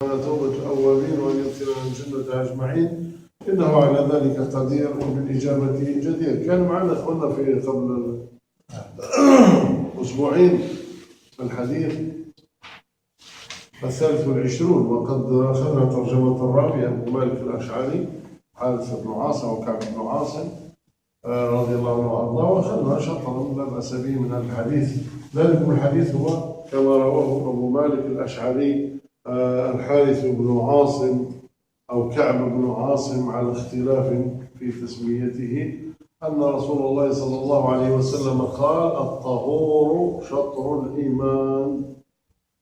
توبة الأوابين وأن يدخلنا الجنة أجمعين، إنه على ذلك قدير وبالإجابة جدير. كان معنا أخونا في قبل أسبوعين الحديث 23 وقد أخذنا ترجمة الراوي أبو مالك الأشعري حارث بن عاصم وكعب بن عاصم رضي الله عنه وأرضاه، وأخذنا شطرا لا بأس به من الحديث. ذلك الحديث هو كما رواه أبو مالك الأشعري الحارث بن عاصم أو كعب بن عاصم على اختلاف في تسميته، أن رسول الله صلى الله عليه وسلم قال: الطهور شطر الإيمان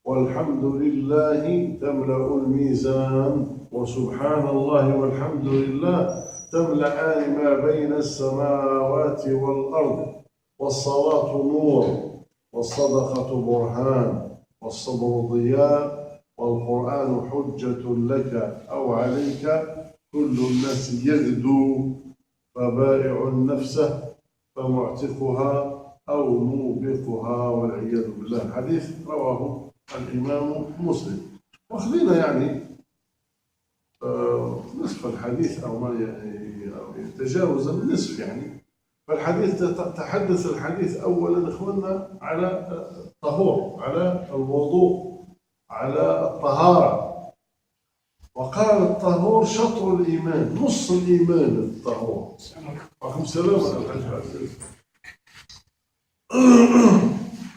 والحمد لله تملأ الميزان وسبحان الله والحمد لله تملأان ما بين السماوات والأرض، والصلاة نور والصدقة برهان والصبر ضياء والقرآن حجة لك أو عليك، كل الناس يغدو فبائع نفسه فمعتقها أو موبقها والعياذ بالله. الحديث رواه الإمام مسلم. واخذنا يعني نصف الحديث أو ما يتجاوز النصف يعني. فالحديث تحدث الحديث أولا إخواننا على الطهور، على الوضوء، على الطهارة، وقال الطهور شطر الإيمان، نص الإيمان الطهور. عليكم السلام عليكم.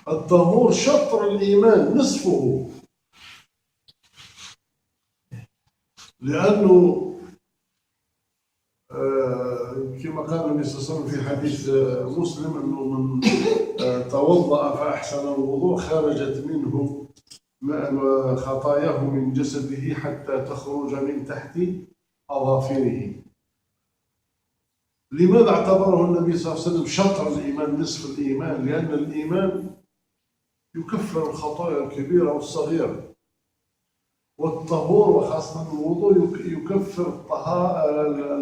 الطهور شطر الإيمان، نصفه، لأنه كما قال النبي صلى الله عليه وسلم في حديث مسلم أنه من توضأ فأحسن الوضوء خرجت منه خطاياه من جسده حتى تخرج من تحت أظافره. لماذا اعتبره النبي صلى الله عليه وسلم شطر الإيمان، نصف الإيمان؟ لأن الإيمان يكفر الخطايا الكبيرة والصغيرة، والطهور وخاصة الوضوء يكفر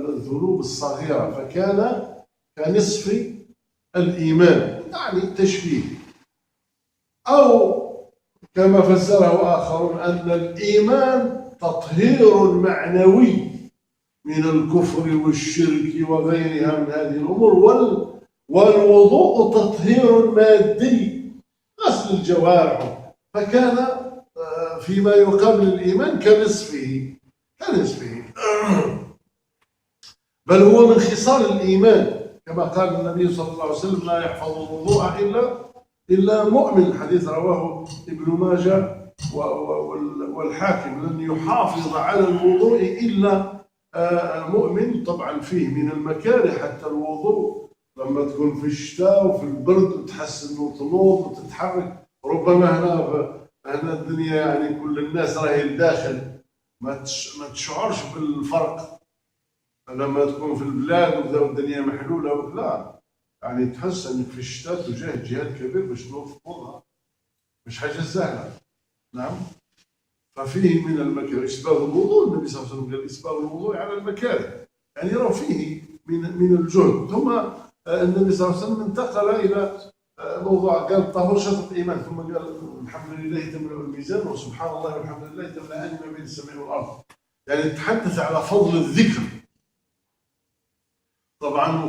الذنوب الصغيرة، فكان كنصف الإيمان، يعني تشبيه. أو كما فسره آخرون أن الإيمان تطهير معنوي من الكفر والشرك وغيرها من هذه الأمور، والوضوء تطهير مادي، غسل الجوارح، فكان فيما يقابل الإيمان كنصفه. بل هو من خصال الإيمان، كما قال النبي صلى الله عليه وسلم: لا يحفظ الوضوء إلا مؤمن. حديث رواه ابن ماجه والحاكم: لن يحافظ على الوضوء إلا مؤمن. طبعا فيه من المكاره حتى الوضوء لما تكون في الشتاء وفي البرد وتحس انه تنوض وتتحرك، ربما هنا الدنيا يعني كل الناس راهي الداخل ما تشعرش بالفرق لما تكون في البلاد والدنيا محلوله، لا يعني تحس انك في الشتاء تجاهد جهاد كبير باش تنوض، مش حاجه سهله. نعم. ففيه من المكاره اسباب الوضوء. النبي صلى الله عليه وسلم قال: اسباب الوضوء على المكاره، يعني راه فيه من الجهد. ثم النبي صلى الله عليه وسلم انتقل الى موضوع، قال: الطهور شطر الايمان، ثم قال: الحمد لله تملأ الميزان وسبحان الله والحمد لله تملأان ما بين السماء والارض. يعني تحدث على فضل الذكر طبعا،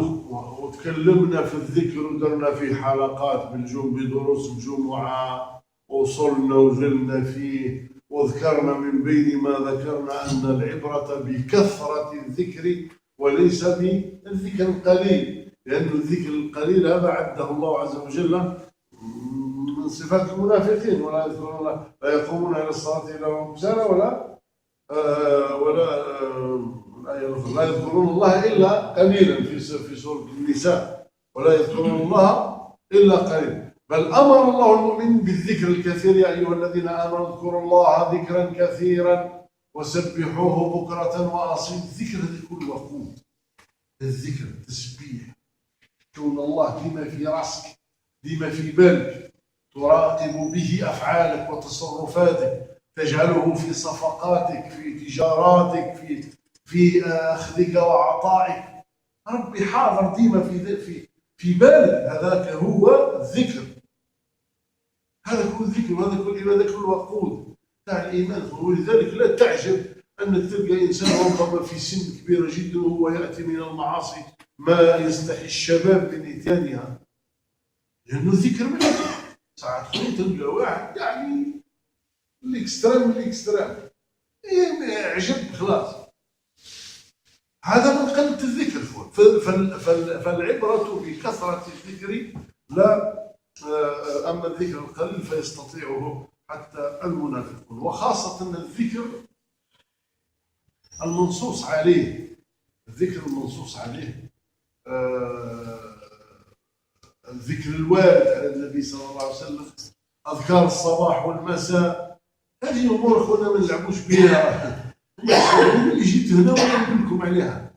وتكلمنا في الذكر ودرنا في حلقات بدروس الجمعه، وصلنا وجلنا فيه، وذكرنا من بين ما ذكرنا أن العبرة بكثرة الذكر وليس بالذكر القليل، لأن الذكر القليل هذا عده الله عز وجل من صفات المنافقين: ولا يذكرون الله، لا يقومون إلى الصلاة إلا وهم كسالى لا يذكرون الله إلا قليلا في سورة النساء، ولا يذكرون الله إلا قليلا. بل أمر الله المؤمن بالذكر الكثير: يا أيها الذين آمنوا اذكروا الله ذكرا كثيرا وسبحوه بكرة وأصيلا. الذكر هذا كل وقود، الذكر التسبيح، كون الله ديما في راسك، ديما في بالك، تراقب به أفعالك وتصرفاتك، تجعله في صفقاتك، في تجاراتك، في أخذك وعطائك. ربي حاضر ديما في بالك، هذاك هو الذكر. هذا كل ذكر وهذا كل وقود. تاع الإيمان. ولذلك لا تعجب أنك تلقى إنسان ربما في سن كبيرة جدا وهو يأتي من المعاصي ما يستحي الشباب من إتيانها، لأنه الذكر منه. ساعات تلقى واحد يعني الاكستريم يعجب خلاص. هذا من قلة الذكر. فالعبرة بكثرة الذكر لا، أما الذكر القليل فيستطيعه حتى المنافقون. وخاصة أن الذكر المنصوص عليه، الذكر المنصوص عليه الذكر الوارد على النبي صلى الله عليه وسلم، أذكار الصباح والمساء، هذه أمور أخونا ما نلعبوش بها. اللي جيت هنا وأنا نقول لكم عليها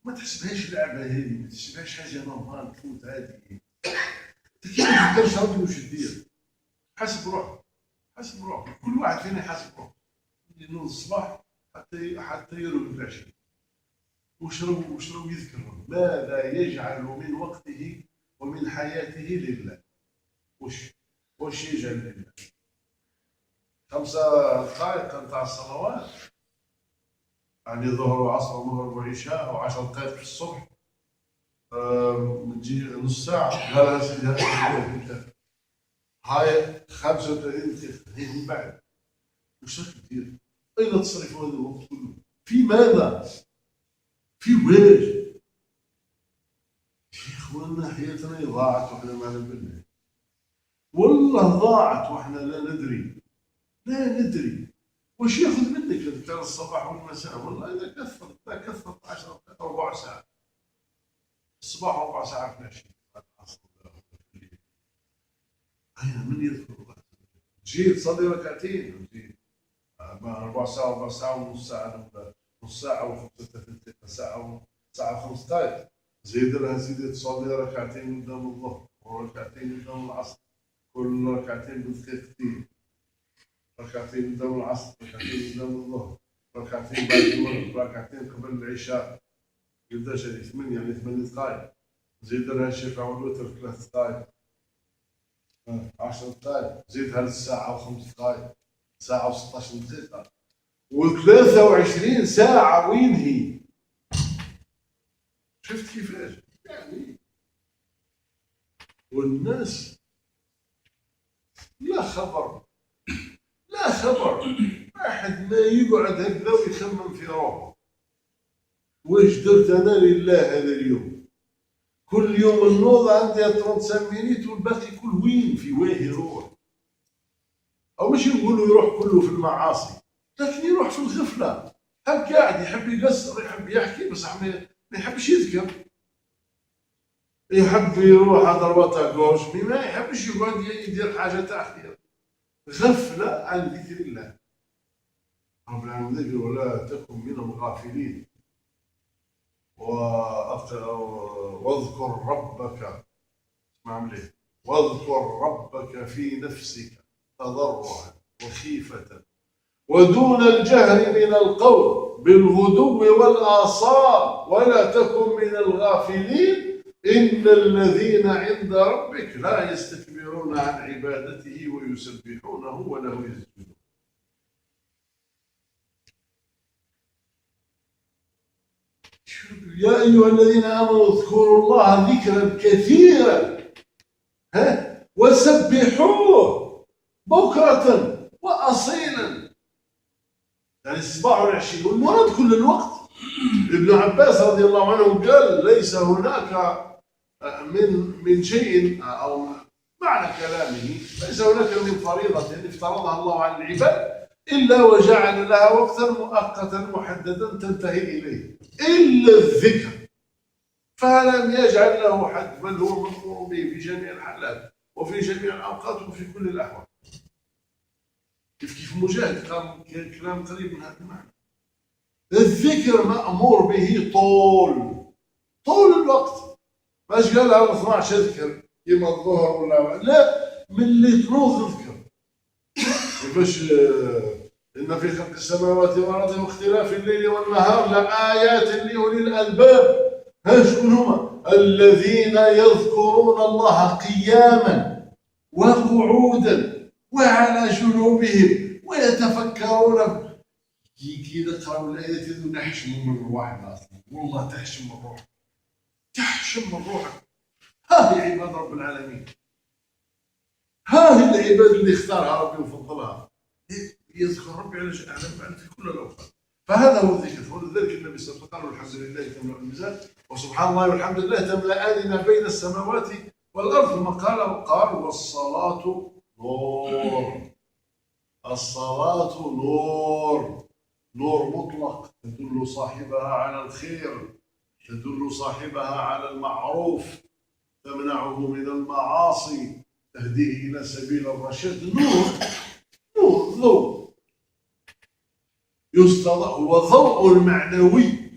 ما تحسبهاش لعبة، هذه ما تحسبهاش حاجة نورمال تفوت هذه. كيف ما تقدرش ربي واش دير، حاسب روحك، حاسب روحك، كل واحد فينا يحاسب روحه. ينوض الصباح حتى يرقد العشاء، وشرب يذكر ماذا يجعل من وقته ومن حياته لله. وش يجعل لله؟ 5 دقائق نتاع الصلوات، يعني ظهر وعصر ومغرب وعشاء، و10 دقائق في الصبح، تجي نص ساعة. لا لا سيدي هاي 35 دقيقة هي من بعد. وش راك دير؟ أين تصرف هذا الوقت كله؟ في ماذا؟ في واش؟ يا إخواننا حياتنا ضاعت وإحنا ما نبلها، والله ضاعت وإحنا لا ندري. وش ياخذ منك أذكار الصباح والمساء؟ والله إذا كثرت 10 دقائق ربع ساعة الصباح وربع ساعة في العشاء. أين من يذكر الله؟ تجي تصلي ركعتين، ربع ساعة ونص ساعة، نص ساعة و35 ساعة، ساعة 5 دقائق. زيد لها سيدي تصلي ركعتين قدام الظهر وركعتين قدام العصر، كل ركعتين بدقيقتين، ركعتين قدام العصر، ركعتين قدام الظهر، ركعتين بعد المغرب، ركعتين قبل العشاء. قداش هذه 8 يعني 8 دقائق. زيد لها الشفع والوتر 3 دقائق، 10 دقائق. زيدها للساعة و5 دقائق، ساعة و16 دقيقة، و23 ساعة وينهي. شفت كيفاش يعني؟ والناس لا خبر، واحد ما يقعد هكذا ويخمم في روحه واش درت انا لله هذا اليوم. كل يوم النوض عندي 35 مينيت والباقي كل وين في واهي يروح. او ماشي نقولوا يروح كله في المعاصي، لكن يروح في الغفله. هل قاعد يحب يقصر، يحب يحكي، بصح ما يحبش يذكر. يحب يروح على ضربات غوش، ما يحبش يقعد يدير حاجه تاع خير. غفله عن ذكر الله. رب العالمين ذكر ولا تكن من الغافلين. واذكر ربك، اسمع مليح، واذكر ربك في نفسك تضرعا وخيفة ودون الجهر من القول بالغدو والآصال ولا تكن من الغافلين إن الذين عند ربك لا يستكبرون عن عبادته ويسبحونه وله يسجدون. يا أيها الذين آمنوا اذكروا الله ذكرا كثيرا وسبحوه بكرة وأصيلا. يعني الصباح والعشي والمراد كل الوقت. ابن عباس رضي الله عنه قال ليس هناك من شيء، أو معنى كلامه ليس هناك من فريضة يعني افترضها الله على العباد إلا وجعل لها وقتا مؤقتا محددا تنتهي إليه إلا الذكر، فلم يجعل له حد، بل هو مأمور به في جميع الحالات وفي جميع الأوقات وفي كل الأحوال. كيف مجاهد قال كلام قريب من هذا المعنى. الذكر مأمور به طول الوقت. ماش قال له 12 اذكر كيما الظهر ولا لا، من اللي تنوض اذكر. باش إن في خلق السماوات والأرض واختلاف الليل والنهار لآيات لأولي الألباب. شكون هما؟ الذين يذكرون الله قياما وقعودا وعلى جنوبهم ويتفكرون. كي نقراو الآيات هذو نحشموا من رواحنا أصلا، والله تحشم من روحك، تحشم من روحك. ها هي عباد رب العالمين، ها هي العباد اللي اختارها ربي وفضلها، يذكر ربي على في كل الأوقات. فهذا هو الذكر. ولذلك النبي صلى الله عليه وسلم قال الحمد لله تملأ الميزان وسبحان الله والحمد لله تملأان ما بين السماوات والأرض. ثم قال والصلاة نور. الصلاة نور، نور مطلق تدل صاحبها على الخير، تدل صاحبها على المعروف، تمنعه من المعاصي، تهديه إلى سبيل الرشاد. نور، نور، ضوء يستضاء، هو ضوء معنوي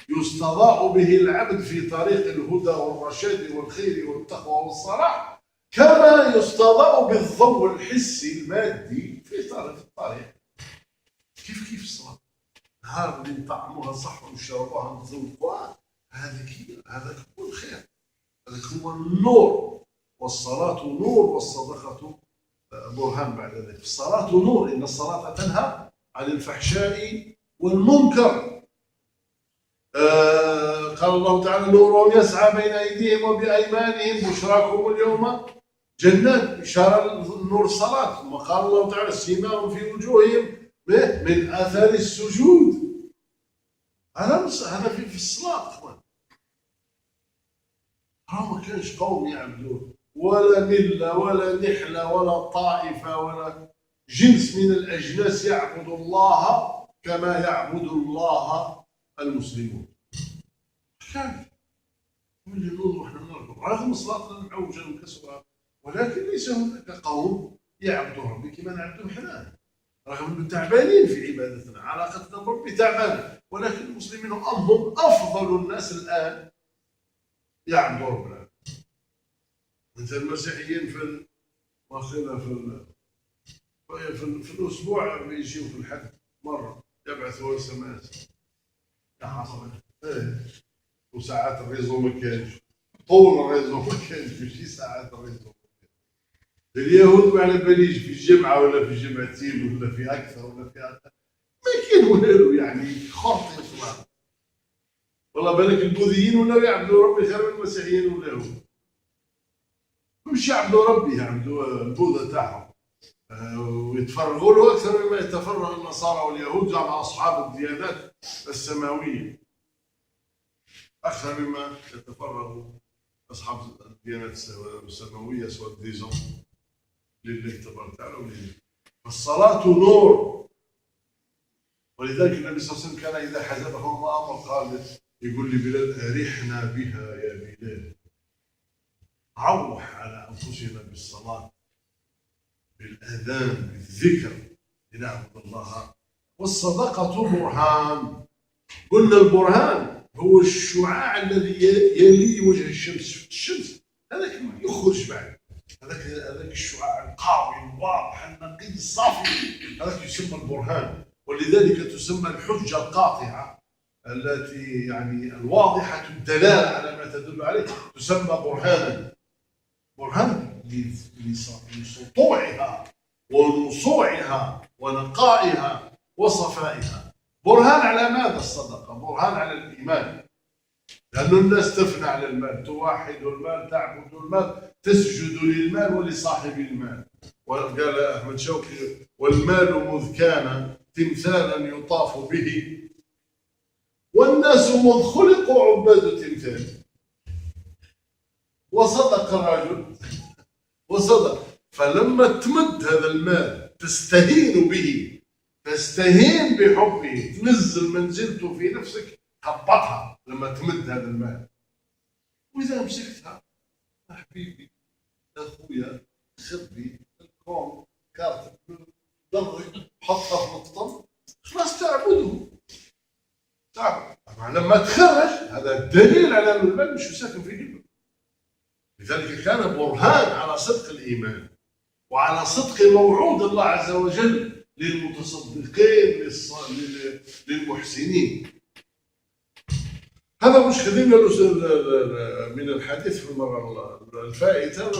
يستضاء به العبد في طريق الهدى والرشاد والخير والتقوى والصلاح، كما يستضاء بالضوء الحسي المادي في الطريق. كيف الصلاة؟ نهار اللي نطعموها صح ونشربوها نتذوقوها، هذاك هو الخير، هذاك هو النور. والصلاة نور والصدقة برهان بعد ذلك. الصلاة نور، إن الصلاة تنهى عن الفحشاء والمنكر. قال الله تعالى نور يسعى بين أيديهم وبأيمانهم بشراكم اليوم جنات. إشارة النور الصلاة. ثم قال الله تعالى سيماهم في وجوههم من آثار السجود. هذا في الصلاة أخوان. ما كانش قوم يعبدون ولا ملة ولا نحلة ولا طائفة ولا جنس من الأجناس يعبد الله كما يعبد الله المسلمون. كان من نوض ونحن نركض رغم صلاتنا المعوجة وكسرها، ولكن ليس هناك قوم يعبدوا ربي كما نعبدوا حنا، رغم أنهم تعبانين في عبادتنا، علاقتنا بربي تعبانة، ولكن المسلمين هم أفضل الناس الآن يعبدوا ربنا. مثل المسيحيين في الأسبوع بيجيو في الحد مرة يبعثوا SMS يا حصل وساعات الريزو ما كانش، طول الريزو ما كانش، ماشي ساعات الريزو. اليهود ما على باليش في الجمعة ولا في جمعتين ولا في أكثر ولا في أقل، ما كان والو يعني خرط إطلاق. والله بالك البوذيين ولاو يعبدوا ربي خير من المسيحيين ولاو. مش يعبدوا ربي، يعبدوا البوذا تاعهم ويتفرغوا له أكثر مما يتفرغ النصارى واليهود مع أصحاب الديانات السماوية، أكثر مما يتفرغ أصحاب الديانات السماوية سواء ديزون لله تبارك وتعالى. فالصلاة نور. ولذلك النبي صلى الله عليه وسلم كان إذا حزبه أمر قال يقول لبلال أرحنا بها يا بلال، روح على أنفسنا بالصلاة بالأذان بالذكر لنعبد الله. والصدقة برهان. قلنا البرهان هو الشعاع الذي يلي وجه الشمس هذاك يخرج بعد، هذاك الشعاع القوي الواضح النقي الصافي، هذاك يسمى البرهان. ولذلك تسمى الحجة القاطعة التي يعني الواضحة الدلالة على ما تدل عليه تسمى برهانا. برهان لسطوعها ونصوعها ونقائها وصفائها. برهان على ماذا الصدقة؟ برهان على الإيمان، لأن الناس تفنى على المال، توحد المال، تعبد المال، تسجد للمال ولصاحب المال. وقال أحمد شوقي والمال مذ كان تمثالا يطاف به والناس مذ خلقوا عباد تمثال. وصدق الرجل وصدق. فلما تمد هذا المال تستهين به، تستهين بحبه، تنزل منزلته في نفسك، هبطها لما تمد هذا المال. وإذا مسكتها حبيبي أخويا خذي الكون كارت ضرك حطها في الطن خلاص تعبده. لما تخرج هذا الدليل على أن المال مش ساكن في قلبك. لذلك كان برهان على صدق الإيمان وعلى صدق موعود الله عز وجل للمتصدقين للمحسنين. هذا مش خذينا من الحديث في المرة الفائتة.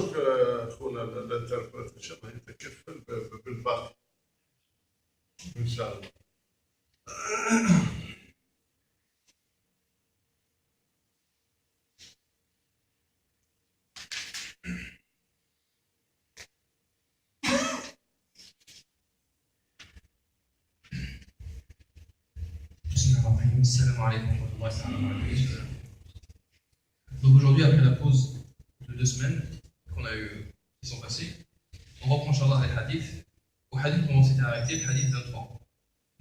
أخونا الانتربريت إن شاء الله يتكفل بالباقي. Inch'Allah. Salam alaikum wa rahmatullahi. Donc aujourd'hui, après la pause de 2 semaines qu'on a eu, qui sont passées, on reprend Inch'Allah les hadiths. Au hadith où on s'était arrêté, le hadith 23,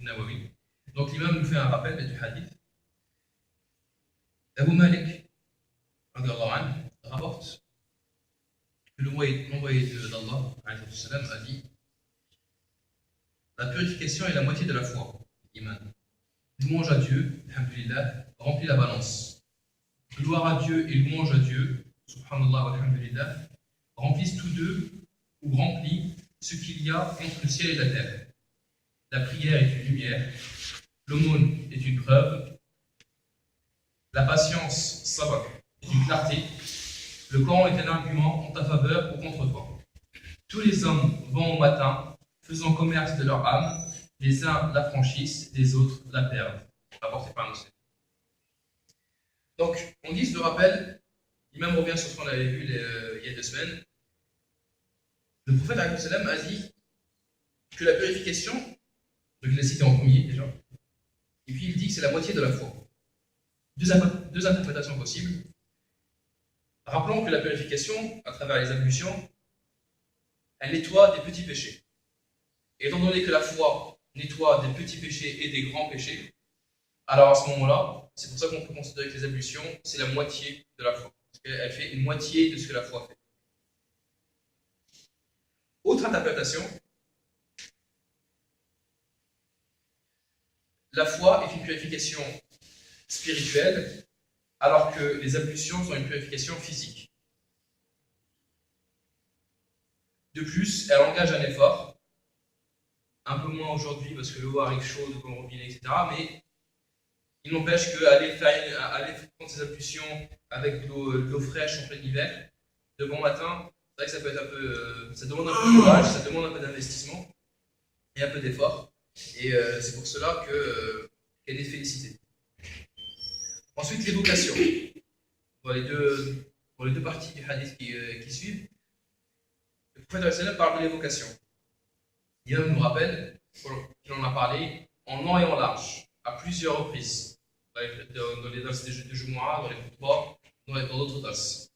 Nawawi. Donc l'imam nous fait un rappel du hadith. Abu Malik, rapporte que l'envoyé d'Allah a dit: la purification est la moitié de la foi, iman. Louange à Dieu, alhamdulillah, remplit la balance. Gloire à Dieu et louange à Dieu, subhanallah, alhamdulillah, remplissent tous deux, ou remplit ce qu'il y a entre le ciel et la terre. La prière est une lumière, l'aumône est une preuve, la patience, sabak, est une clarté, le Coran est un argument en ta faveur ou contre toi. Tous les hommes vont au matin, faisant commerce de leur âme. Les uns la franchissent, les autres la perdent. Rapporté par un musulman. Donc, en guise de rappel, l'imam revient sur ce qu'on avait vu il y a 2 semaines. Le prophète a dit que la purification, donc il l'a cité en premier déjà, et puis il dit que c'est la moitié de la foi. Deux interprétations possibles. Rappelons que la purification, à travers les ablutions, elle nettoie des petits péchés. Et étant donné que la foi nettoie des petits péchés et des grands péchés, alors à ce moment-là, c'est pour ça qu'on peut considérer que les ablutions, c'est la moitié de la foi. Parce qu'elle fait une moitié de ce que la foi fait. Autre interprétation, la foi est une purification spirituelle, alors que les ablutions sont une purification physique. De plus, elle engage un effort, un peu moins aujourd'hui parce que l'eau arrive chaude comme robinet, etc. Mais il n'empêche qu'aller prendre ses ablutions avec de l'eau fraîche en plein hiver, de bon matin, c'est vrai que ça peut être un peu. Ça demande un peu de courage, ça demande un peu d'investissement et un peu d'effort. Et c'est pour cela qu'elle est félicitée. Ensuite, l'évocation. Dans les deux parties du hadith qui suivent, le prophète parle de l'évocation. Il nous rappelle qu'il en a parlé en long et en large, à plusieurs reprises, dans les dasses de Jumu'ah, dans les khutbahs, dans d'autres dasses.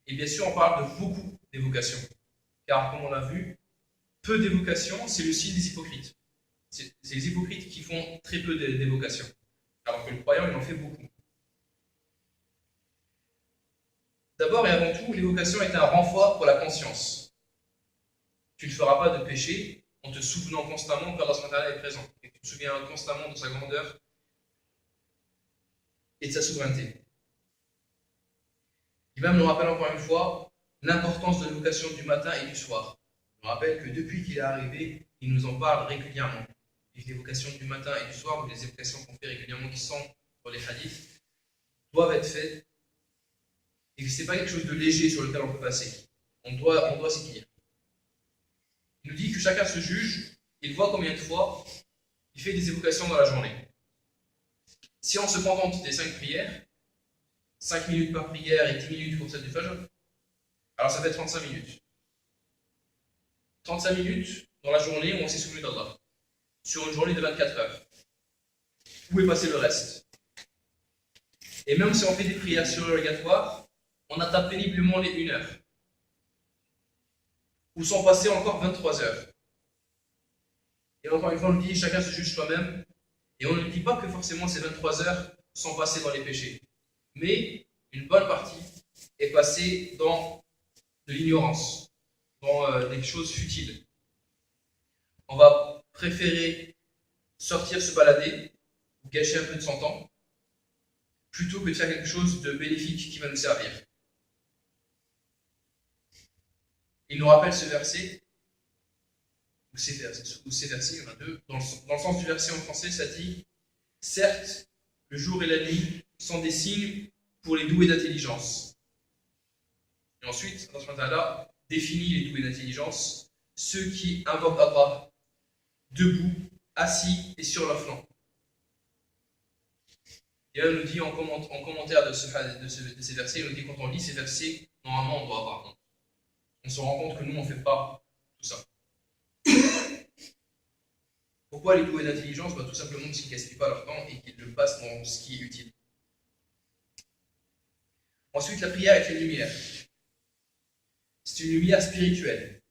Et bien sûr, on parle de beaucoup d'évocations, car comme on l'a vu, peu d'évocations, c'est le signe des hypocrites. C'est les hypocrites qui font très peu d'évocations, alors que le croyant, il en fait beaucoup. D'abord et avant tout, l'évocation est un renfort pour la conscience. Tu ne feras pas de péché en te souvenant constamment qu'Allah SWT est présent, et que tu te souviens constamment de sa grandeur et de sa souveraineté. L'imam nous rappelle encore une fois l'importance de l'évocation du matin et du soir. Il nous rappelle que depuis qu'il est arrivé, il nous en parle régulièrement. Les évocations du matin et du soir, ou les évocations qu'on fait régulièrement qui sont dans les hadiths, doivent être faites, et que ce n'est pas quelque chose de léger sur lequel on peut passer. On doit s'y tenir. Il nous dit que chacun se juge, il voit combien de fois il fait des évocations dans la journée. Si on se contente des 5 prières, 5 minutes par prière et 10 minutes pour celle du Fajr, alors ça fait 35 minutes. 35 minutes dans la journée où on s'est souvenu d'Allah, sur une journée de 24 heures. Où est passé le reste? Et même si on fait des prières surrogatoires, on atteint péniblement les 1 heure. Où sont passées encore 23 heures. Et encore une fois, on nous dit, chacun se juge soi-même. Et on ne dit pas que forcément ces 23 heures sont passées dans les péchés. Mais une bonne partie est passée dans de l'ignorance, dans des choses futiles. On va préférer sortir se balader, ou gâcher un peu de son temps, plutôt que de faire quelque chose de bénéfique qui va nous servir. Il nous rappelle ce verset, ou ces versets, il y en a 2. Dans le sens du verset en français, ça dit: certes, le jour et la nuit sont des signes pour les doués d'intelligence. Et ensuite, Allah définit les doués d'intelligence, ceux qui invoquent Allah debout assis et sur leur flanc. Et là, il nous dit en commentaire de ces versets, il nous dit quand on lit ces versets, normalement on doit avoir honte. On se rend compte que nous on ne fait pas tout ça. Pourquoi les doués d'intelligence? Tout simplement parce qu'ils ne gaspillent pas leur temps et qu'ils le passent dans ce qui est utile. Ensuite, la prière est une lumière. C'est une lumière spirituelle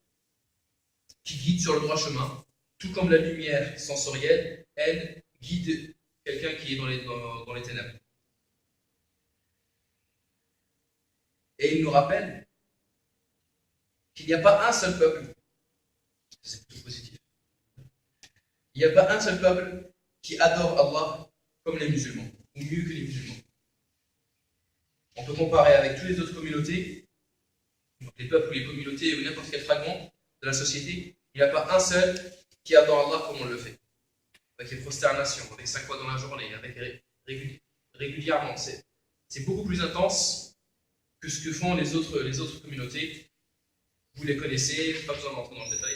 qui guide sur le droit chemin, tout comme la lumière sensorielle, elle, guide quelqu'un qui est dans les ténèbres. Et il nous rappelle qu'il n'y a pas un seul peuple, c'est plutôt positif, il n'y a pas un seul peuple qui adore Allah comme les musulmans, ou mieux que les musulmans. On peut comparer avec toutes les autres communautés, donc les peuples ou les communautés ou n'importe quel fragment de la société, il n'y a pas un seul qui adore Allah comme on le fait. Avec les prosternations, avec 5 fois dans la journée, avec régulièrement. C'est beaucoup plus intense que ce que font les autres communautés. Vous les connaissez, pas besoin d'entrer dans le détail.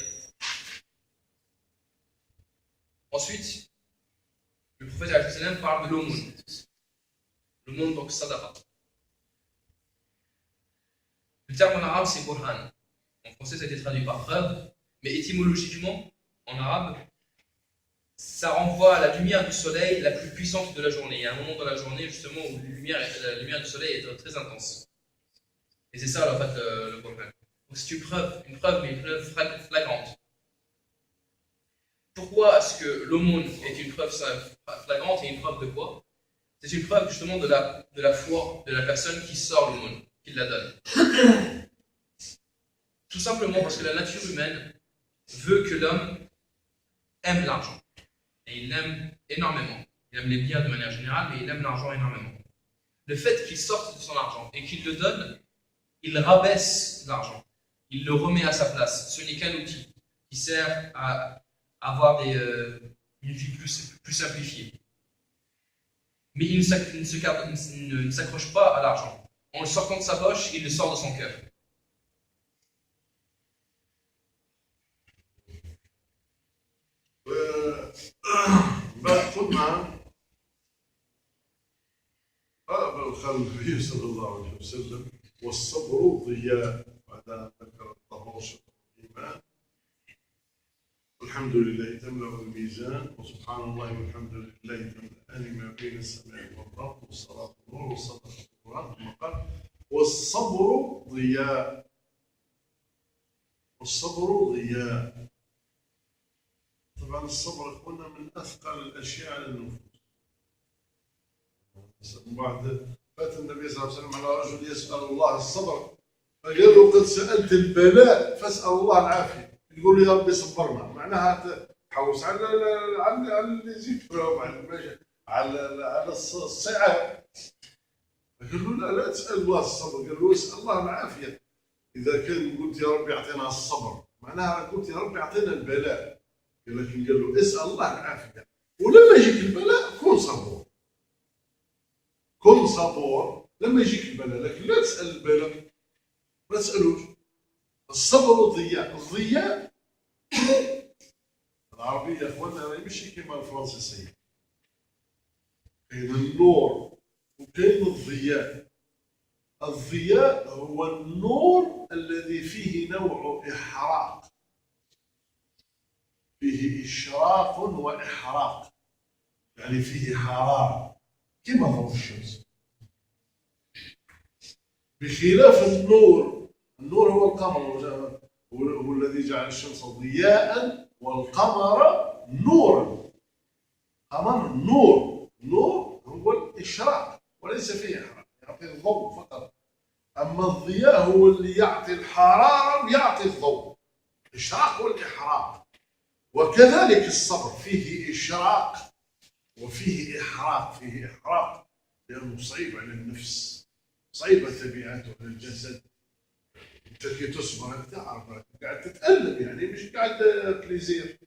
Ensuite, le prophète al-Salam parle de l'aumône. L'aumône, donc sadaqa. Le terme en arabe, c'est burhan. En français, ça a été traduit par preuve, mais étymologiquement, en arabe, ça renvoie à la lumière du soleil la plus puissante de la journée. Il y a un moment dans la journée, justement, où la lumière du soleil est très intense. Et c'est ça, en fait, le burhan. Donc c'est une preuve, mais une preuve flagrante. Pourquoi est-ce que l'aumône est une preuve flagrante et une preuve de quoi? C'est une preuve justement de la foi de la personne qui sort l'aumône, qui la donne. Tout simplement parce que la nature humaine veut que l'homme aime l'argent. Et il l'aime énormément. Il aime les biens de manière générale, mais il aime l'argent énormément. Le fait qu'il sorte de son argent et qu'il le donne, il rabaisse l'argent. Il le remet à sa place. Ce n'est qu'un outil qui sert à avoir une vie plus simplifiée. Mais il ne s'accroche pas à l'argent. En le sortant de sa poche, il le sort de son cœur. قلنا قال النبي صلى الله عليه وسلم والصبر ضياء بعد أن ذكر الطهور الإيمان الحمد لله تملأ الميزان وسبحان الله والحمد لله تملأان ما بين السماء والأرض والصلاة نور والصدقة القرآن ثم قال والصبر ضياء والصبر ضياء. طبعا الصبر قلنا من أثقل الأشياء على النفوس. بعد فات النبي صلى الله عليه وسلم على رجل يسأل الله الصبر فقال له قد سألت البلاء فاسأل الله العافية. يقول له يا ربي صبرنا معناها تحوس على اللي يزيد على الصعاب. قال له لا تسأل الله الصبر، قال له اسأل الله العافية. إذا كان قلت يا ربي أعطينا الصبر معناها قلت يا ربي أعطينا البلاء، لكن قال له اسأل الله العافية. ولما يجيك البلاء كن صبور، كن صبور لما يجيك البلاء، لكن لا تسأل البلاء، ما تسألوش. الصبر ضياء. الضياء العربية يا اخوانا ماشي كيما الفرنسيسية، كاين النور وكاين الضياء. الضياء هو النور الذي فيه نوع إحراق، فيه إشراق وإحراق، يعني فيه حرارة كما ضوء الشمس. بخلاف النور، النور هو القمر، هو الذي جعل الشمس ضياء والقمر نورا. قمر نور، نور هو الإشراق وليس فيه إحراق، يعطي الضوء فقط. أما الضياء هو اللي يعطي الحرارة ويعطي الضوء، الإشراق والإحراق. وكذلك الصبر فيه إشراق وفيه إحراق، فيه إحراق لأنه صعيب على النفس، صعيبة تبعاته على الجسد. أنت كي تصبر تعرف قاعد تتألم، يعني مش قاعد بليزير،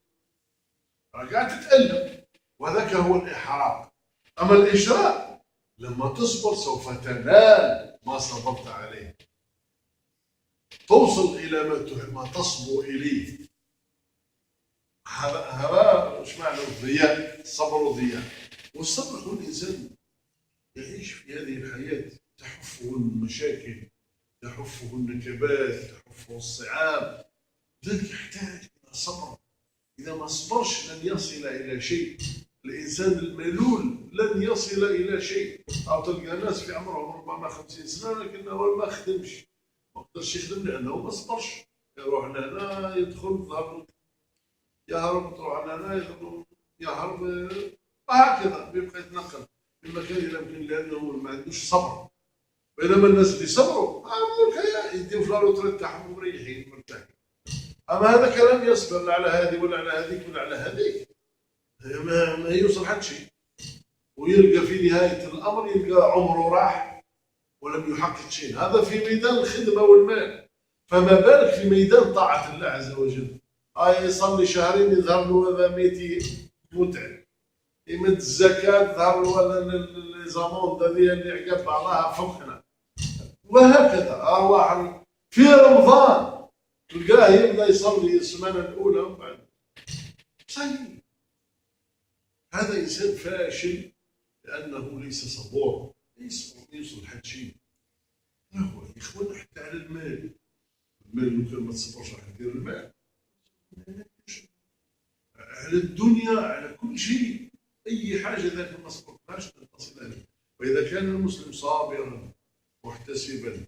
قاعد تتألم، وهذاك هو الإحراق. أما الإشراق لما تصبر سوف تنال ما صبرت عليه، توصل إلى ما تصبو إليه. هذا ايش معنى الضياء؟ الصبر ضياء. والصبر هو الانسان يعيش في هذه الحياه تحفه المشاكل، تحفه النكبات، تحفه الصعاب، لذلك يحتاج الى صبر. اذا ما صبرش لن يصل الى شيء. الانسان الملول لن يصل الى شيء. او تلقى ناس في عمرهم ربما 50 سنه لكنه ما خدمش، ما قدرش يخدم لانه ما صبرش. يروح لهنا يدخل ظهر يهرب، تروح لهنا يهرب، وهكذا بيبقى يتنقل من مكان الى مكان لانه ما عندوش صبر. بينما الناس اللي صبروا يديو في الروتريت تاعهم مريحين مرتاحين. اما هذا كلام يصبر لا على هذه ولا على هذيك ولا على هذيك، ما يوصل حد شيء، ويلقى في نهايه الامر يلقى عمره راح ولم يحقق شيء. هذا في ميدان الخدمه والمال، فما بالك في ميدان طاعه الله عز وجل. يصلي شهرين يظهر له هذا ميتي متعب، يمد الزكاه تظهر له هذا الزامون هذه اللي عقب بعضها فخنا، وهكذا. واحد في رمضان تلقاه يبدا يصلي السمانه الاولى وبعد صحيح. هذا انسان فاشل لانه ليس صبور، ليس يوصل حد شيء. هو يا اخوان حتى على المال لو كان ما تصبرش راح دير المال، على الدنيا، على كل شيء، اي حاجه ذاك ما صبرتهاش تصل اليه. واذا كان المسلم صابرا محتسبا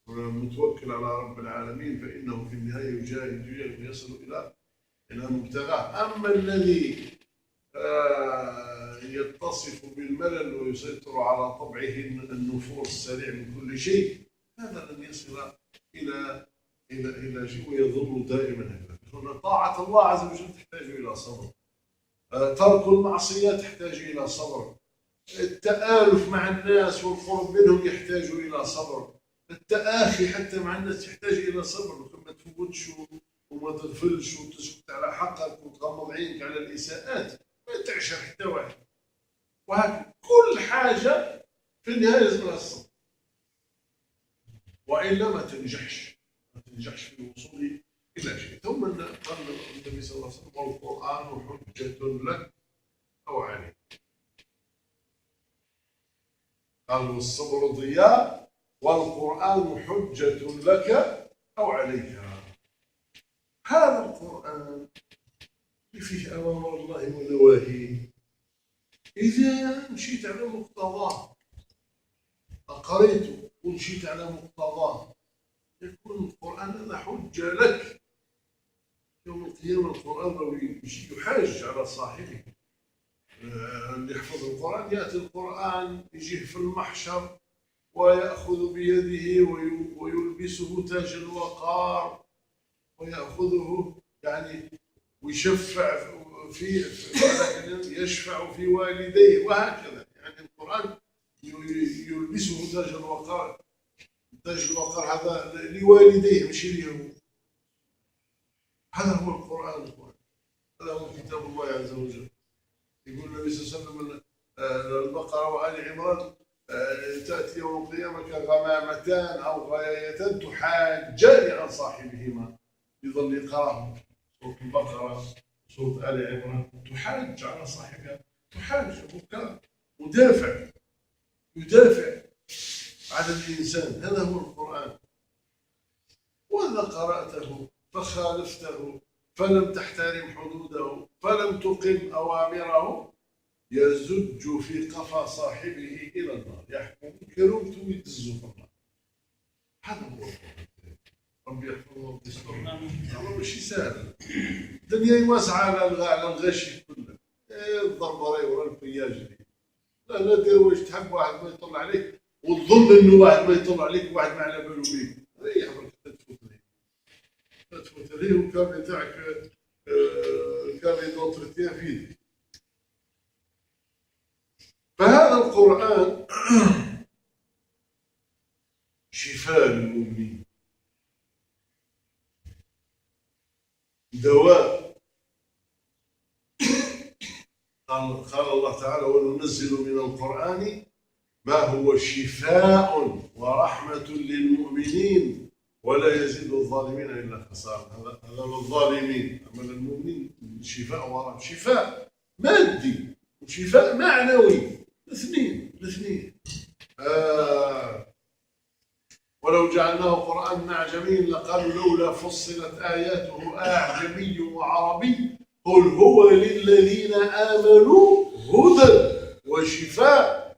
متوكل على رب العالمين فانه في النهايه يجاهد ويصل الى مبتغاه. اما الذي يتصف بالملل ويسيطر على طبعه النفور السريع من كل شيء، هذا لن يصل الى شيء ويظل دائما هكذا. هنا طاعه الله عز وجل تحتاج الى صبر، ترك المعصيه تحتاج الى صبر، التآلف مع الناس والقرب منهم يحتاج الى صبر، التآخي حتى مع الناس يحتاج الى صبر. ما تفوتش وما تغفلش وتسكت على حقك وتغمض عينك على الاساءات، ما تعشر حتى واحد. وهكذا كل حاجه في النهايه لازم لها الصبر، والا ما تنجحش في الوصول الى شيء. ثم قال النبي صلى الله عليه وسلم: والقران حجه لك او عليك. قال: والصبر ضياء والقران حجه لك او عليك. هذا القران فيه اوامر الله ونواهيه، اذا مشيت على مقتضاه، قريته ومشيت على مقتضاه، يكون القرآن هذا حجة لك يوم القيامة. القرآن لو يحاج على صاحبه اللي يحفظ القرآن، يأتي القرآن يجيه في المحشر ويأخذ بيده ويلبسه تاج الوقار ويأخذه يعني ويشفع يشفع في والديه، وهكذا. يعني القرآن يلبسه تاج الوقار. تاج الوقار هذا لوالديه مش ليه. هذا هو القرآن. هذا هو كتاب الله عز وجل. يقول النبي صلى الله عليه وسلم: البقرة وآل عمران تأتي يوم القيامة كغمامتان أو غايتان تحاجان عن صاحبهما. يظل يقرأ سورة البقرة سورة آل عمران، تحاج على صاحبها، تحاج يدافع على الإنسان. هذا هو القرآن. وإذا قرأته فخالفته فلم تحترم حدوده فلم تقم أوامره يزج في قفا صاحبه إلى النار، يحكم كرمته ويدزه في النار. هذا هو القرآن. ربي يحفظه ويسترنا. هذا ماشي سهل. الدنيا واسعة على الغش كله. الضربري ولا البياج. لا دير واش تحب واحد ما يطلع عليك وتظن انه واحد ما يطلع عليك واحد ما على باله بيك. ريح برك تفوت ليه والكابي تاعك الكابي دونتريتيان في يدك. فهذا القرآن شفاء للمؤمنين، دواء. قال الله تعالى: وننزل من القرآن ما هو شفاء ورحمة للمؤمنين ولا يزيد الظالمين إلا خسارة. هذا للظالمين. أما للمؤمنين شفاء ورحمة، شفاء مادي وشفاء معنوي، الاثنين. ولو جعلناه قرآنا أعجميا لقالوا لولا فصلت آياته أعجمي وعربي قل هو للذين آمنوا هدى وشفاء.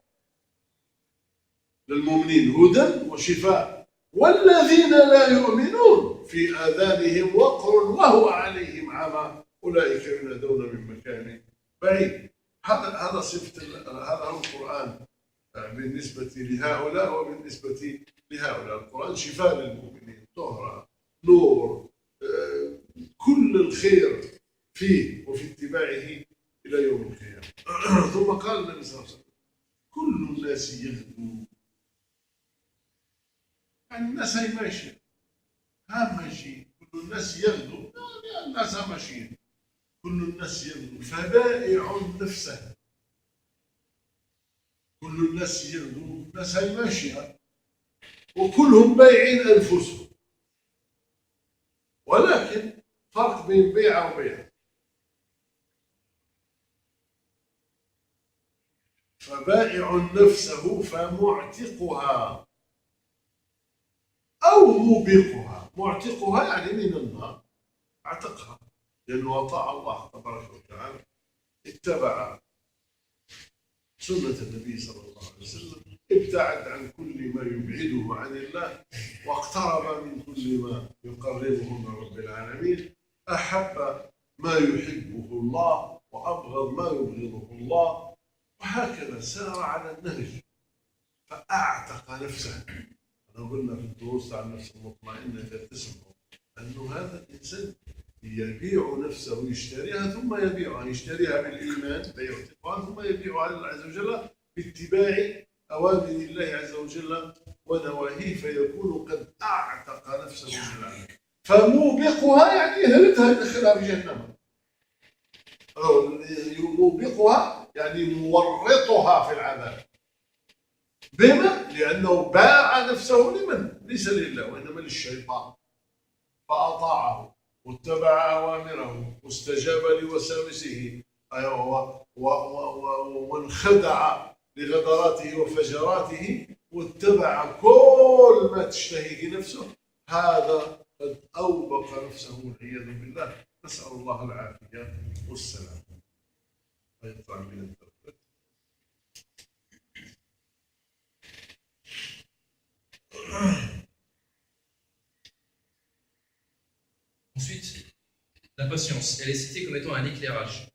للمؤمنين هدى وشفاء، والذين لا يؤمنون في آذانهم وقر وهو عليهم عمى أولئك ينادون من مكان بعيد. هذا صفة، هذا هو القرآن بالنسبة لهؤلاء وبالنسبة لهؤلاء. القرآن شفاء للمؤمنين، طهرة، نور، كل الخير فيه وفي اتباعه إلى يوم القيامة. ثم قال النبي صلى الله عليه وسلم كل الناس يغدو، يعني الناس هي ماشية، ماشيين، كل الناس يغدو، الناس ماشيين، كل الناس يغدو فبائع نفسه. كل الناس يغدو، الناس هي ماشية وكلهم بايعين أنفسهم، ولكن فرق بين بيع وبيع. فبائع نفسه فمعتقها أو موبقها. معتقها يعني من النار، اعتقها لأنه أطاع الله تبارك وتعالى، اتبع سنة النبي صلى الله عليه وسلم، ابتعد عن كل ما يبعده عن الله، واقترب من كل ما يقربه من رب العالمين، أحب ما يحبه الله وأبغض ما يبغضه الله، وهكذا سار على النهج فأعتق نفسه. قلنا في الدروس عن النفس المطمئنة تسمع أنه هذا الإنسان يبيع نفسه، يشتريها ثم يبيعها، يشتريها بالإيمان فيعتقها، ثم يبيعها لله عز وجل باتباع أوامر الله عز وجل ونواهيه، فيكون قد أعتق نفسه من العالم. فموبقها يعني يهلكها، يدخلها في جهنم. موبقها يعني مورطها في العذاب. بما؟ لأنه باع نفسه لمن؟ ليس لله وإنما للشيطان، فأطاعه واتبع أوامره واستجاب لوساوسه وانخدع لغدراته وفجراته واتبع كل ما تشتهيه نفسه. هذا قد أوبق نفسه والعياذ بالله. نسأل الله العافية والسلام. يطلع من الدرجة. Ensuite, la patience, elle est citée comme étant un éclairage.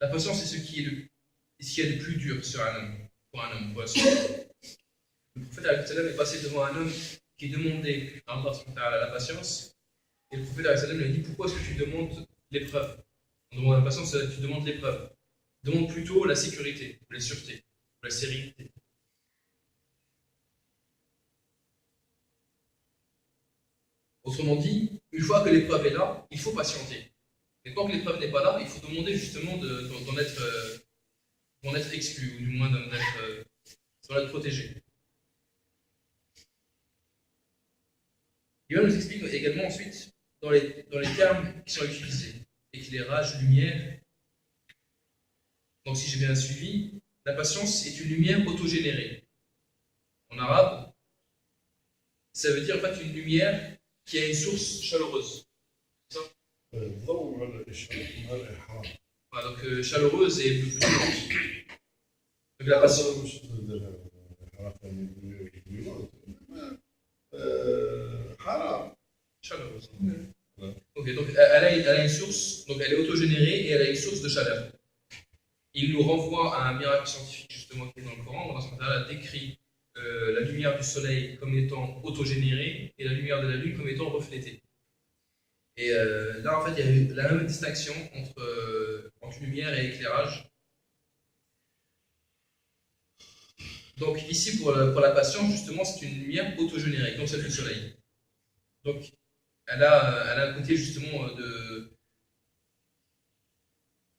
La patience, c'est ce qui est le plus dur sur un homme, pour un homme, pour un sujet. Le prophète est passé devant un homme qui demandait à Allah la patience, et le prophète lui a dit: pourquoi est-ce que tu demandes l'épreuve? On demande la patience, tu demandes l'épreuve. Demande plutôt la sécurité, la sûreté, la sérénité. Autrement dit, une fois que l'épreuve est là, il faut patienter. Mais tant que l'épreuve n'est pas là, il faut demander justement d'en être exclu, ou du moins d'en être protégé. Il va nous expliquer également ensuite, dans les termes qui sont utilisés, éclairage, lumière. Donc si j'ai bien suivi, la patience est une lumière autogénérée. En arabe, ça veut dire en fait une lumière qui a une source chaleureuse. C'est ça? Voilà, donc chaleureuse et brûlante. Donc la patience. Chaleureuse. Ok, donc elle a une source, donc elle est autogénérée et elle a une source de chaleur. Il nous renvoie à un miracle scientifique justement qui est dans le Coran. Allah décrit la lumière du soleil comme étant autogénérée et la lumière de la lune comme étant reflétée. Et là, en fait, il y a la même distinction entre lumière et éclairage. Donc ici, pour la patience, justement, c'est une lumière autogénérée, comme celle du soleil. Donc, elle a un côté justement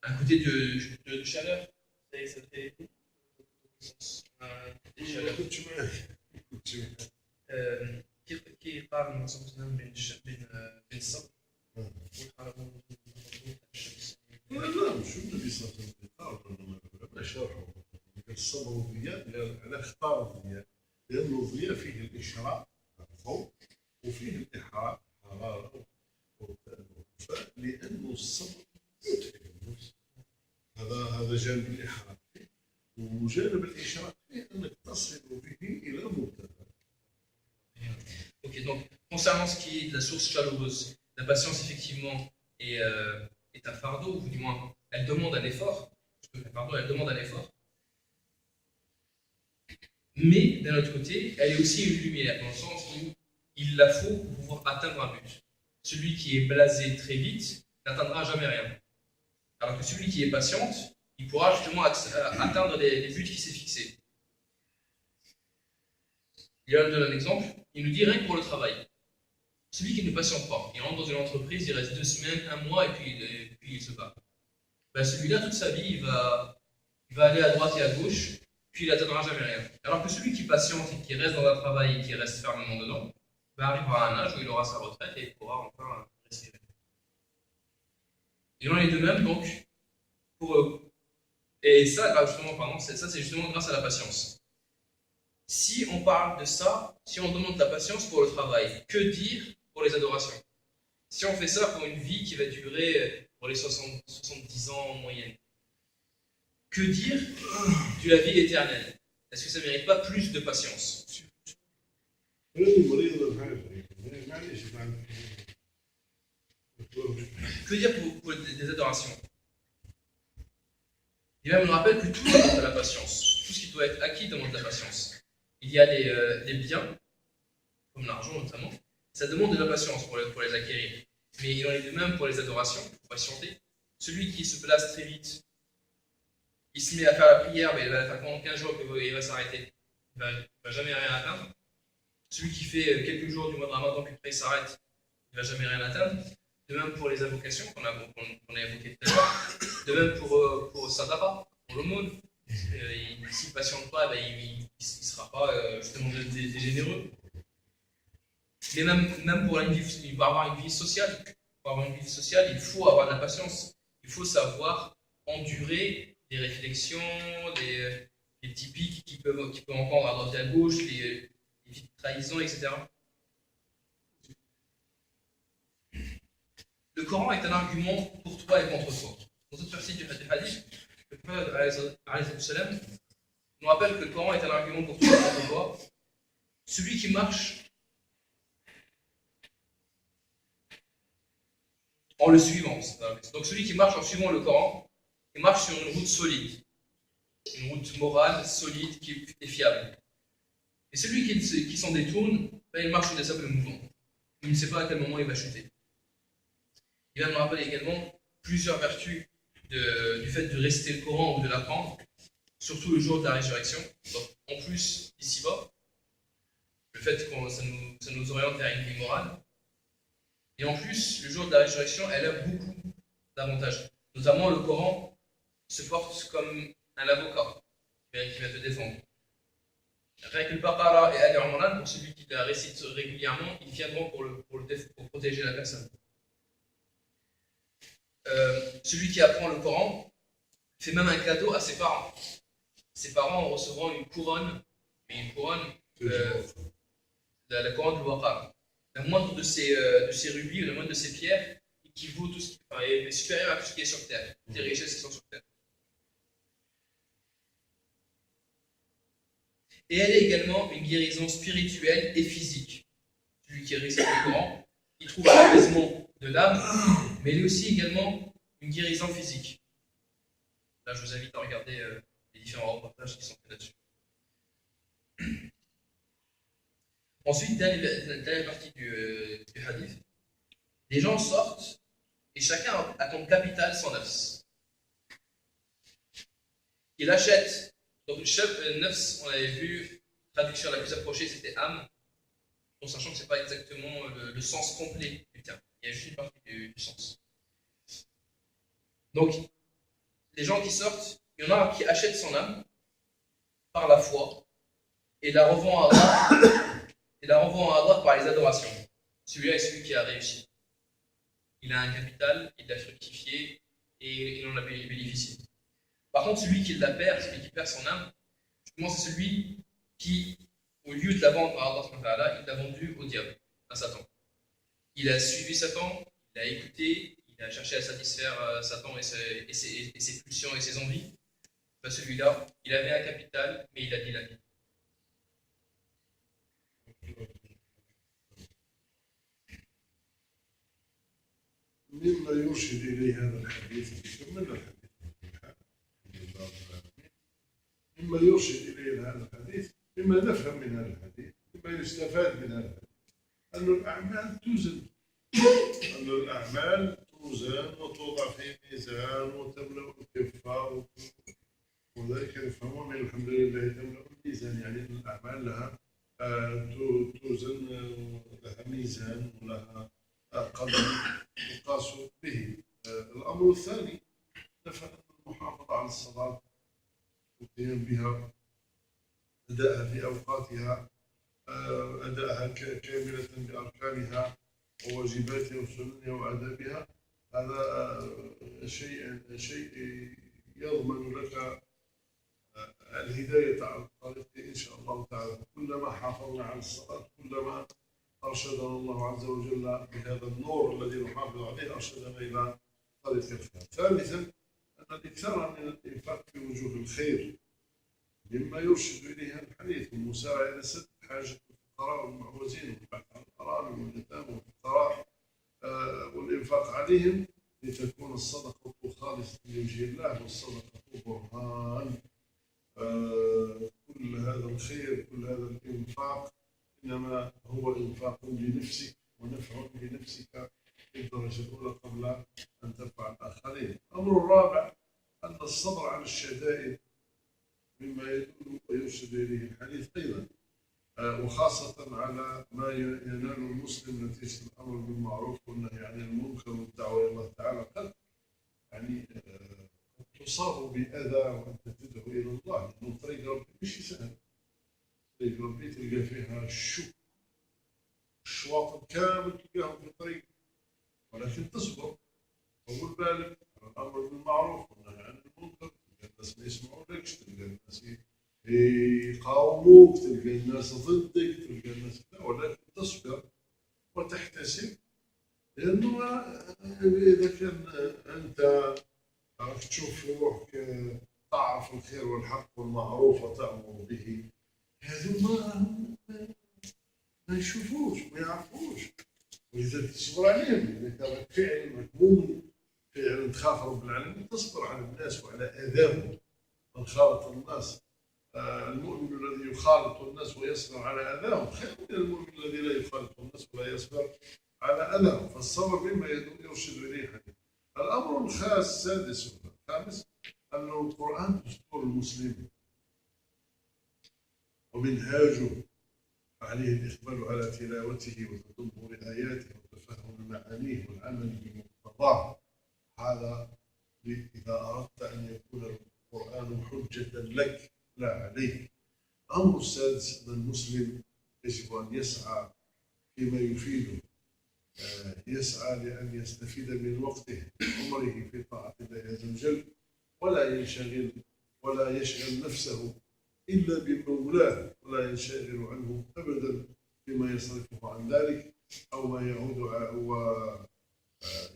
un côté de chaleur. Ça fait un côté كنت معك. كيف قارن النبي صلى الله عليه وسلم بين الصبر والحرم لا مش النبي صلى الله عليه وسلم قال ما شرحه الصبر والضياء على اختار الضياء لأنه الضياء فيه الإشراق الضوء وفيه الإحراق حرارة ووفاء لأنه الصبر يتعب النفس هذا جانب الإحراق وجانب الإشراق فيه أنك تصل به إلى منتهى. Ok, donc concernant ce qui est de la source chaleureuse, la patience effectivement est un fardeau, ou du moins elle demande un effort, elle demande un effort, mais d'un autre côté, elle est aussi une lumière, dans le sens où il la faut pour pouvoir atteindre un but. Celui qui est blasé très vite n'atteindra jamais rien, alors que celui qui est patiente, il pourra justement atteindre les buts qu'il s'est fixés. Il donne un exemple, il nous dit rien que pour le travail. Celui qui ne patiente pas, il rentre dans une entreprise, il reste 2 semaines, 1 mois et puis il se bat. Ben celui-là, toute sa vie, il va aller à droite et à gauche, puis il n'atteindra jamais rien. Alors que celui qui patiente et qui reste dans un travail et qui reste fermement dedans, ben arrivera à un âge où il aura sa retraite et il pourra enfin respirer. Il en est de même donc pour eux. Et ça, justement, c'est justement grâce à la patience. Si on parle de ça, si on demande de la patience pour le travail, que dire pour les adorations? Si on fait ça pour une vie qui va durer pour les 70 ans en moyenne, que dire de la vie éternelle? Est-ce que ça ne mérite pas plus de patience? Que dire pour des adorations? Il me rappelle que tout demande de la patience. Tout ce qui doit être acquis demande de la patience. Il y a les biens, comme l'argent notamment, ça demande de la patience pour les acquérir. Mais il en est de même pour les adorations, pour patienter. Celui qui se place très vite, il se met à faire la prière, mais il va la faire pendant 15 jours, puis il va s'arrêter. Il ne va jamais rien atteindre. Celui qui fait quelques jours du mois de Ramadan, puis après il s'arrête, il ne va jamais rien atteindre. De même pour les invocations qu'on a évoquées tout à l'heure. De même pour Sadara, pour l'aumône. S'il ne patiente pas, il ne sera pas justement des généreux. Mais même pour une vie, il va avoir une vie sociale. Pour avoir une vie sociale, il faut avoir de la patience. Il faut savoir endurer des réflexions, des petits pics qui peuvent entendre à droite et à gauche, les petites trahisons, etc. Le Coran est un argument pour toi et contre toi. Dans cette partie du hadith, le prophète nous rappelle que le Coran est un argument pour toi et contre toi. Celui qui marche en le suivant. Donc celui qui marche en suivant le Coran, il marche sur une route solide. Une route morale, solide, qui est fiable. Et celui qui s'en détourne, il marche sur des sables mouvants. Il ne sait pas à quel moment il va chuter. Il va me rappeler également plusieurs vertus du fait de réciter le Coran ou de l'apprendre, surtout le jour de la résurrection. Donc, en plus, ici-bas, le fait que ça nous oriente vers une vie morale. Et en plus, le jour de la résurrection, elle a beaucoup d'avantages. Notamment, le Coran se porte comme un avocat qui va te défendre. Rien que le Baqara et Ali Imran, pour celui qui la récite régulièrement, ils viendront pour protéger la personne. Celui qui apprend le Coran fait même un cadeau à ses parents. Ses parents recevront une couronne, la couronne de Waqar. La moindre de ces rubis, la moindre de ces pierres, équivaut tout ce qui est supérieur à tout ce qui est sur terre, des richesses qui sont sur terre. Et elle est également une guérison spirituelle et physique. Celui qui récite le Coran, il trouve un apaisement de l'âme, mais elle est aussi également une guérison physique. Là, je vous invite à regarder les différents reportages qui sont faits là-dessus. Ensuite, dernière partie du hadith, les gens sortent et chacun a comme capital son nafs. Il achète, donc nafs, on avait vu, traduction la plus approchée, c'était âme, en sachant que ce n'est pas exactement le sens complet du terme. Il y a juste une partie du sens. Donc, les gens qui sortent, il y en a qui achètent son âme par la foi, et la revend à Allah, par les adorations. Celui-là est celui qui a réussi. Il a un capital, il l'a fructifié et il en a bénéficié. Par contre, celui qui la perd, celui qui perd son âme, justement, c'est celui qui, au lieu de la vendre à Allah, il l'a vendu au diable, à Satan. Il a suivi Satan, il a écouté, il a cherché à satisfaire Satan et ses pulsions et ses envies. Ben, celui-là, il avait un capital, mais il a dilapidé. مما يرشد إليه هذا الحديث مما يرشد إليه هذا الحديث، مما نفهم من هذا الحديث، مما يستفاد من هذا الحديث، أن الأعمال توزن، أن الأعمال توزن وتوضع في ميزان وتملأ الكفة، وذلك يفهمون الحمد لله تملأ الميزان، يعني أن الأعمال لها توزن، لها ميزان ولها قدر يقاس به. الأمر الثاني نفهم المحافظة على الصلاة والقيام بها، أداءها في أوقاتها، أداءها كاملة بأركانها وواجباتها وسننها وآدابها، هذا شيء يضمن لك الهداية على الطريق إن شاء الله تعالى. كلما حافظنا على الصلاة كلما أرشدنا الله عز وجل بهذا النور الذي نحافظ عليه، أرشدنا إلى طريق الخير. ثالثا أن الإكثار من الإنفاق في وجوه الخير مما يرشد إليه هذا الحديث، المساعدة سد حاجة الفقراء والمعوزين والبحث عن الأرامل واليتامى والفقراء والإنفاق عليهم لتكون الصدقة خالصة لوجه الله، والصدقة برهان. كل هذا الخير، كل هذا الإنفاق إنما هو إنفاق لنفسك ونفع لنفسك في الدرجة الأولى قبل أن تنفع الآخرين. الأمر الرابع أن الصبر على الشدائد مما يدل ويرشد إليه الحديث أيضا، وخاصة على ما ينال المسلم نتيجة الأمر بالمعروف والنهي عن المنكر والدعوة إلى الله تعالى. قد يعني تصاب بأذى وأنت تدعو إلى الله، لأنه طريق ربي مش سهل، طريق ربي تلقى فيها الشواطئ كامل تلقاهم في الطريق، ولكن تصبر طول بالك على الأمر بالمعروف والنهي عن المنكر. تلقى الناس ما يسمعونكش، تلقى الناس يقاوموك، تلقى الناس ضدك، تلقى الناس لا، ولكن تصبر وتحتسب، لأنه إذا كان أنت تشوف في روحك تعرف الخير والحق والمعروف وتأمر به، هذو ما يشوفوش ما يعرفوش، ولذا تصبر عليهم. إذا كان فعلا مكموم فعلا تخاف رب العالمين تصبر على الناس وعلى أذاهم. من خالط الناس، المؤمن الذي يخالط الناس ويصبر على أذاهم خير من المؤمن الذي لا يخالط الناس ولا يصبر على أذاهم. فالصبر مما يرشد إليه الحديث. الأمر السادس والخامس أن القرآن دستور المسلم ومنهاجه، عليه الإقبال على تلاوته وتدبر آياته وتفهم معانيه والعمل بمقتضاه. هذا إذا أردت أن يكون القرآن حجة لك لا عليك. الأمر السادس أن المسلم يجب أن يسعى فيما يفيده، يسعى لأن يستفيد من وقته عمره في طاعة الله عز وجل، ولا ينشغل ولا يشغل نفسه إلا بمولاه، ولا ينشغل عنه أبدا بما يصرفه عن ذلك أو ما يعود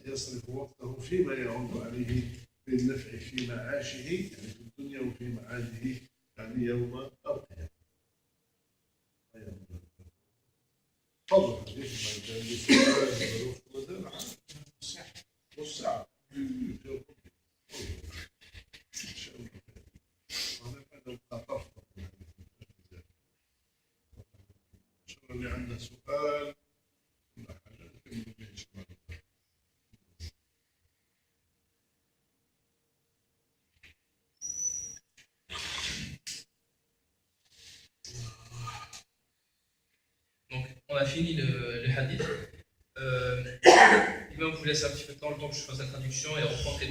ويصرف وقته فيما يعود عليه بالنفع في معاشه، يعني في الدنيا وفي معاده، يعني يوم القيامة. تفضل حديث ما كان بسؤال نص ساعة. اللي عنده سؤال ولا حاجة نكمل به إن شاء الله. Donc, on a fini le hadith. L'imam vous laisse un petit peu de temps, le temps que je fasse la traduction et reprendre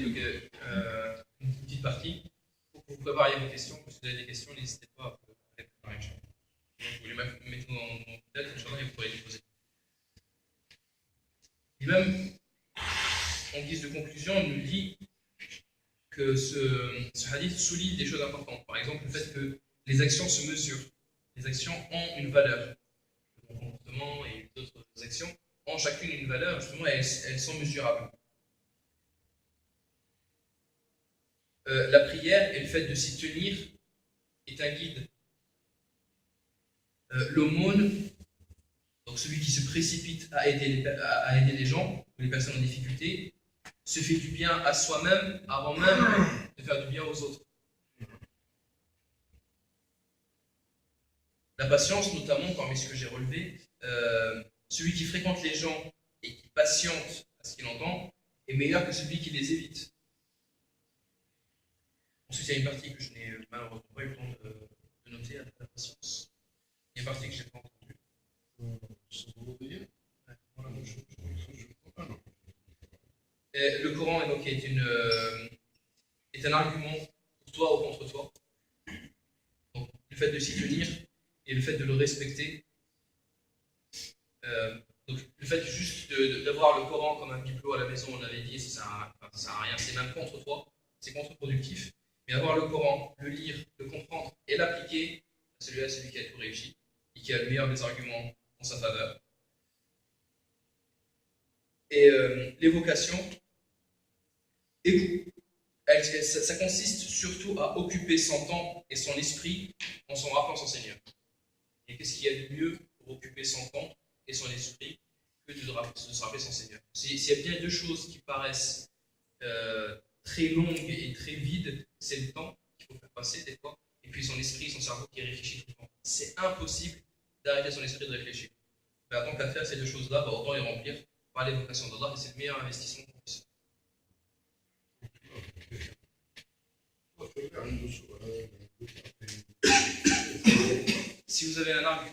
une petite partie pour que vous prépariez vos questions. Si vous avez des questions, n'hésitez pas à les préparer. les mettons dans mon tête, Inch'Allah, et vous pourrez les poser. Et même, en guise de conclusion, on nous dit que ce hadith souligne des choses importantes. Par exemple, le fait que les actions se mesurent. Les actions ont une valeur. Le comportement et d'autres actions ont chacune une valeur, justement, elles sont mesurables. La prière et le fait de s'y tenir est un guide. L'aumône, donc celui qui se précipite à aider les gens ou les personnes en difficulté, se fait du bien à soi-même avant même de faire du bien aux autres. La patience, notamment, parmi ce que j'ai relevé, celui qui fréquente les gens et qui patiente à ce qu'il entend est meilleur que celui qui les évite. Ensuite, il y a une partie que je n'ai malheureusement pas eu le temps de noter à la patience. Il y a une partie que je n'ai pas entendue. Le Coran donc, est un argument pour toi ou contre toi. Donc, le fait de s'y tenir et le fait de le respecter. Donc, le fait juste d'avoir le Coran comme un bibelot à la maison, on l'avait dit, ça ne sert à rien, c'est même contre toi, c'est contre-productif. Mais avoir le Coran, le lire, le comprendre et l'appliquer, celui-là, c'est celui qui a tout réussi et qui a le meilleur des arguments en sa faveur. Et l'évocation, ça consiste surtout à occuper son temps et son esprit en s'en rappelant son Seigneur. Et qu'est-ce qu'il y a de mieux pour occuper son temps et son esprit que de se rappeler son Seigneur? S'il y a bien deux choses qui paraissent très longues et très vides, c'est le temps qu'il faut faire passer des fois, et puis son esprit, son cerveau qui réfléchit tout le temps. C'est impossible d'arrêter son esprit de réfléchir. Mais tant qu'à faire ces deux choses-là, autant les remplir par l'évocation d'Allah, et c'est le meilleur investissement qu'on puisse faire. Si vous avez un argument,